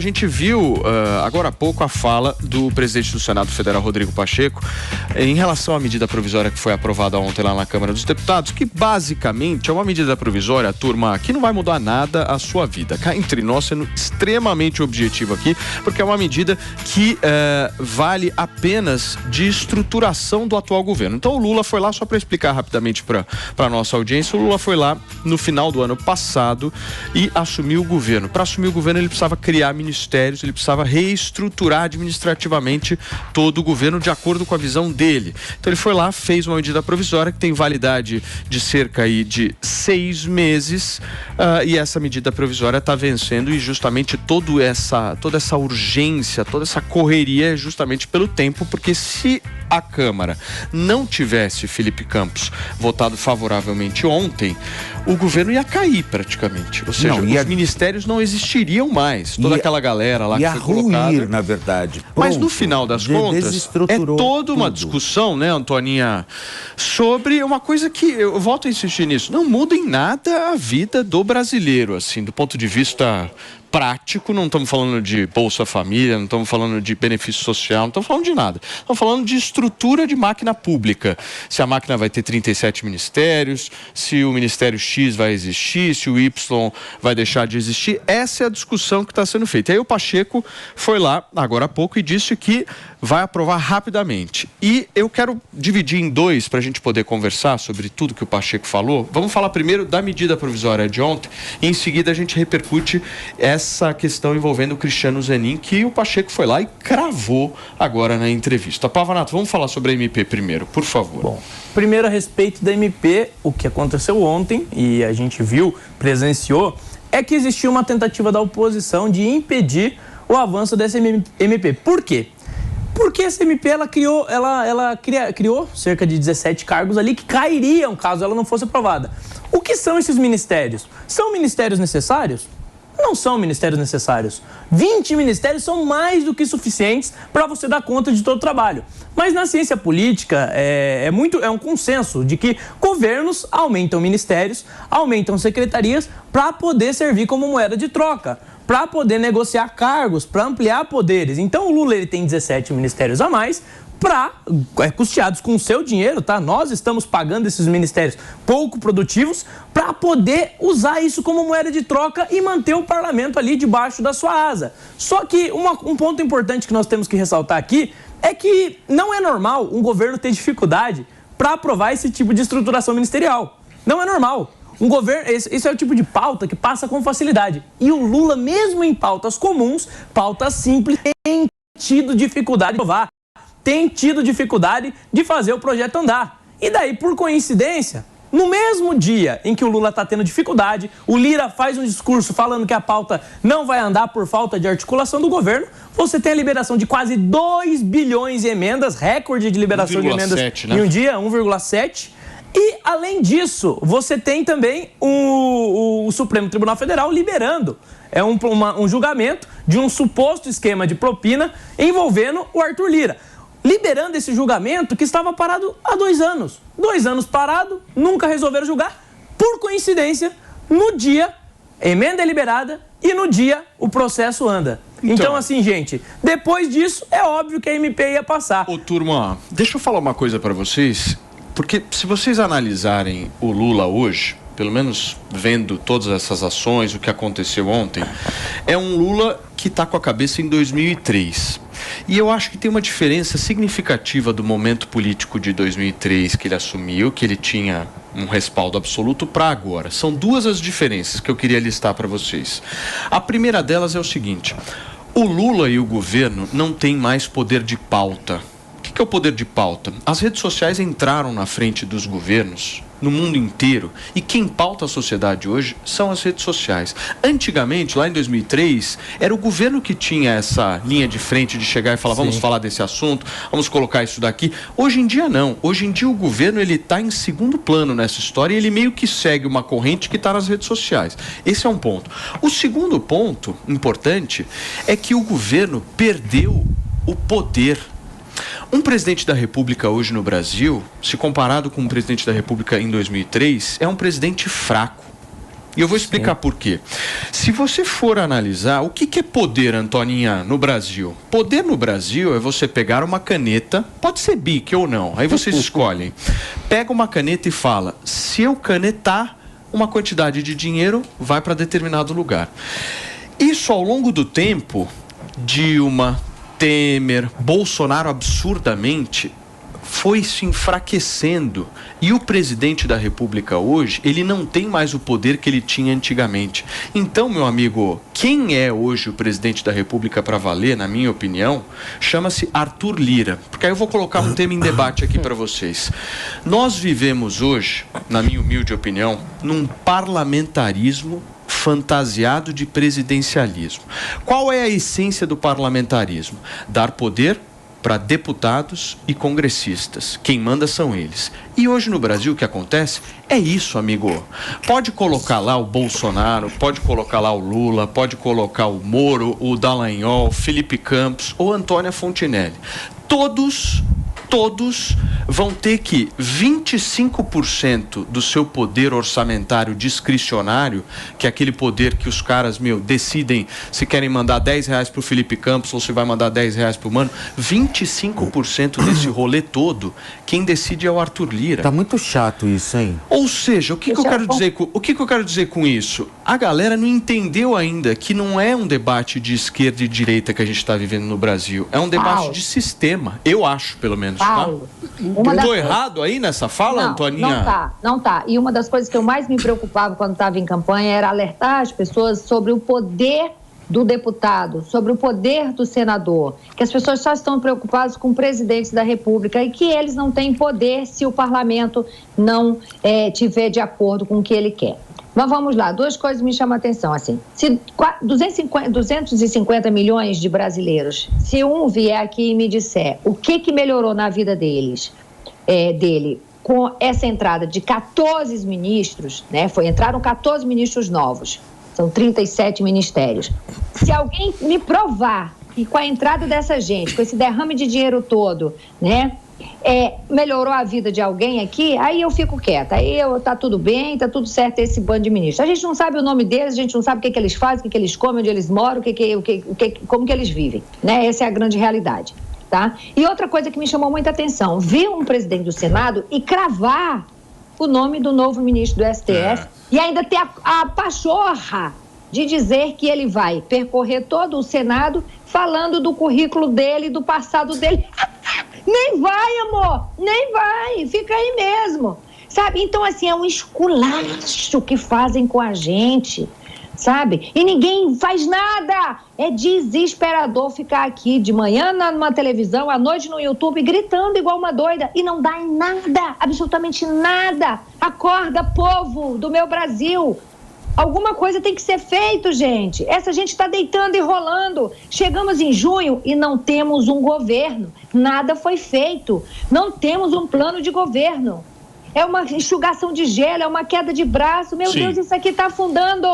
A gente viu agora há pouco a fala do presidente do Senado Federal, Rodrigo Pacheco, em relação à medida provisória que foi aprovada ontem lá na Câmara dos Deputados, que basicamente é uma medida provisória, turma, que não vai mudar nada a sua vida. Cá entre nós, sendo extremamente objetivo aqui, porque é uma medida que vale apenas de estruturação do atual governo. Então o Lula foi lá, só para explicar rapidamente para a nossa audiência, o Lula foi lá no final do ano passado e assumiu o governo. Para assumir o governo ele precisava criar ministérios, ele precisava reestruturar administrativamente todo o governo de acordo com a visão dele. Então ele foi lá, fez uma medida provisória que tem validade de cerca aí de 6 meses e essa medida provisória está vencendo, e justamente toda essa urgência, toda essa correria é justamente pelo tempo, porque se a Câmara não tivesse Felipe Campos votado favoravelmente ontem, o governo ia cair praticamente. Ou seja, os ministérios não existiriam mais. Toda aquela galera lá que foi colocada. Ia ruir, na verdade. Pronto. Mas no final das contas, é toda uma discussão, né, Antoninha, sobre uma coisa que, eu volto a insistir nisso, não muda em nada a vida do brasileiro, assim, do ponto de vista prático. Não estamos falando de Bolsa Família, não estamos falando de benefício social, não estamos falando de nada. Estamos falando de estrutura de máquina pública. Se a máquina vai ter 37 ministérios, se o Ministério X vai existir, se o Y vai deixar de existir. Essa é a discussão que está sendo feita. E aí o Pacheco foi lá, agora há pouco, e disse que vai aprovar rapidamente. E eu quero dividir em dois para a gente poder conversar sobre tudo que o Pacheco falou. Vamos falar primeiro da medida provisória de ontem, e em seguida a gente repercute essa questão envolvendo o Cristiano Zanin, que o Pacheco foi lá e cravou agora na entrevista. Pavanato, vamos falar sobre a MP primeiro, por favor. Bom, primeiro a respeito da MP, o que aconteceu ontem, e a gente viu, presenciou, é que existiu uma tentativa da oposição de impedir o avanço dessa MP. Por quê? Porque essa MP ela criou cerca de 17 cargos ali que cairiam caso ela não fosse aprovada. O que são esses ministérios? São ministérios necessários? Não são ministérios necessários. 20 ministérios são mais do que suficientes para você dar conta de todo o trabalho. Mas na ciência política é um consenso de que governos aumentam ministérios, aumentam secretarias para poder servir como moeda de troca, para poder negociar cargos, para ampliar poderes. Então o Lula ele tem 17 ministérios a mais, custeados com o seu dinheiro, tá? Nós estamos pagando esses ministérios pouco produtivos para poder usar isso como moeda de troca e manter o parlamento ali debaixo da sua asa. Só que um ponto importante que nós temos que ressaltar aqui é que não é normal um governo ter dificuldade para aprovar esse tipo de estruturação ministerial. Não é normal. Esse é o tipo de pauta que passa com facilidade. E o Lula, mesmo em pautas comuns, pautas simples, tem tido dificuldade de aprovar, tem tido dificuldade de fazer o projeto andar. E daí, por coincidência, no mesmo dia em que o Lula está tendo dificuldade, o Lira faz um discurso falando que a pauta não vai andar por falta de articulação do governo, você tem a liberação de quase 2 bilhões em emendas, recorde de liberação de emendas em um dia, 1,7. E, além disso, você tem também o Supremo Tribunal Federal liberando um julgamento de um suposto esquema de propina envolvendo o Arthur Lira. Liberando esse julgamento que estava parado há 2 anos. 2 anos parado, nunca resolveram julgar. Por coincidência, no dia, a emenda é liberada e no dia o processo anda. Então, assim, gente, depois disso, é óbvio que a MP ia passar. Ô, turma, deixa eu falar uma coisa para vocês. Porque se vocês analisarem o Lula hoje, pelo menos vendo todas essas ações, o que aconteceu ontem, é um Lula que está com a cabeça em 2003. E eu acho que tem uma diferença significativa do momento político de 2003 que ele assumiu, que ele tinha um respaldo absoluto, para agora. São duas as diferenças que eu queria listar para vocês. A primeira delas é o seguinte: o Lula e o governo não têm mais poder de pauta. O que é o poder de pauta? As redes sociais entraram na frente dos governos no mundo inteiro, e quem pauta a sociedade hoje são as redes sociais. Antigamente, lá em 2003, era o governo que tinha essa linha de frente de chegar e falar: vamos falar desse assunto, vamos colocar isso daqui. Hoje em dia não. Hoje em dia o governo está em segundo plano nessa história, e ele meio que segue uma corrente que está nas redes sociais. Esse é um ponto. O segundo ponto importante é que o governo perdeu o poder. Um presidente da República hoje no Brasil, se comparado com um presidente da República em 2003, é um presidente fraco. E eu vou explicar por quê. Se você for analisar, o que é poder, Antoninha, no Brasil? Poder no Brasil é você pegar uma caneta, pode ser Bic ou não, aí vocês escolhem. Pega uma caneta e fala, se eu canetar, uma quantidade de dinheiro vai para determinado lugar. Isso ao longo do tempo, Dilma, Temer, Bolsonaro absurdamente, foi se enfraquecendo. E o presidente da República hoje, ele não tem mais o poder que ele tinha antigamente. Então, meu amigo, quem é hoje o presidente da República para valer, na minha opinião, chama-se Arthur Lira. Porque aí eu vou colocar um tema em debate aqui para vocês. Nós vivemos hoje, na minha humilde opinião, num parlamentarismo fantasiado de presidencialismo. Qual é a essência do parlamentarismo? Dar poder para deputados e congressistas. Quem manda são eles. E hoje no Brasil o que acontece é isso, amigo. Pode colocar lá o Bolsonaro, pode colocar lá o Lula, pode colocar o Moro, o Dallagnol, o Felipe Campos ou Antônia Fontinelli. Todos vão ter que 25% do seu poder orçamentário discricionário, que é aquele poder que os caras, decidem se querem mandar R$10 pro Felipe Campos ou se vai mandar R$10 pro Mano, 25% desse rolê todo, quem decide é o Arthur Lira. Tá muito chato isso, hein? Ou seja, o que eu quero dizer com isso? A galera não entendeu ainda que não é um debate de esquerda e direita que a gente está vivendo no Brasil, é um debate de sistema, eu acho, pelo menos. Paulo, Estou errado aí nessa fala, Antoninha? Não tá. E uma das coisas que eu mais me preocupava quando estava em campanha era alertar as pessoas sobre o poder do deputado, sobre o poder do senador, que as pessoas só estão preocupadas com o presidente da República e que eles não têm poder se o parlamento não tiver de acordo com o que ele quer. Mas vamos lá, duas coisas me chamam a atenção, assim, se 250 milhões de brasileiros, se um vier aqui e me disser o que melhorou na vida dele com essa entrada de 14 ministros, né, entraram 14 ministros novos, são 37 ministérios, se alguém me provar que com a entrada dessa gente, com esse derrame de dinheiro todo, né, melhorou a vida de alguém aqui, aí eu fico quieta, tá tudo bem, tá tudo certo esse bando de ministros. A gente não sabe o nome deles, a gente não sabe o que eles fazem, o que eles comem, onde eles moram, como que eles vivem, né? Essa é a grande realidade, tá? E outra coisa que me chamou muita atenção, ver um presidente do Senado e cravar o nome do novo ministro do STF e ainda ter a pachorra de dizer que ele vai percorrer todo o Senado falando do currículo dele, do passado dele. Nem vai, amor, nem vai, fica aí mesmo, sabe? Então, assim, é um esculacho que fazem com a gente, sabe? E ninguém faz nada, é desesperador ficar aqui de manhã numa televisão, à noite no YouTube, gritando igual uma doida e não dá em nada, absolutamente nada. Acorda, povo do meu Brasil. Alguma coisa tem que ser feito, gente. Essa gente está deitando e rolando. Chegamos em junho e não temos um governo. Nada foi feito. Não temos um plano de governo. É uma enxugação de gelo, é uma queda de braço. Meu Deus, isso aqui está afundando.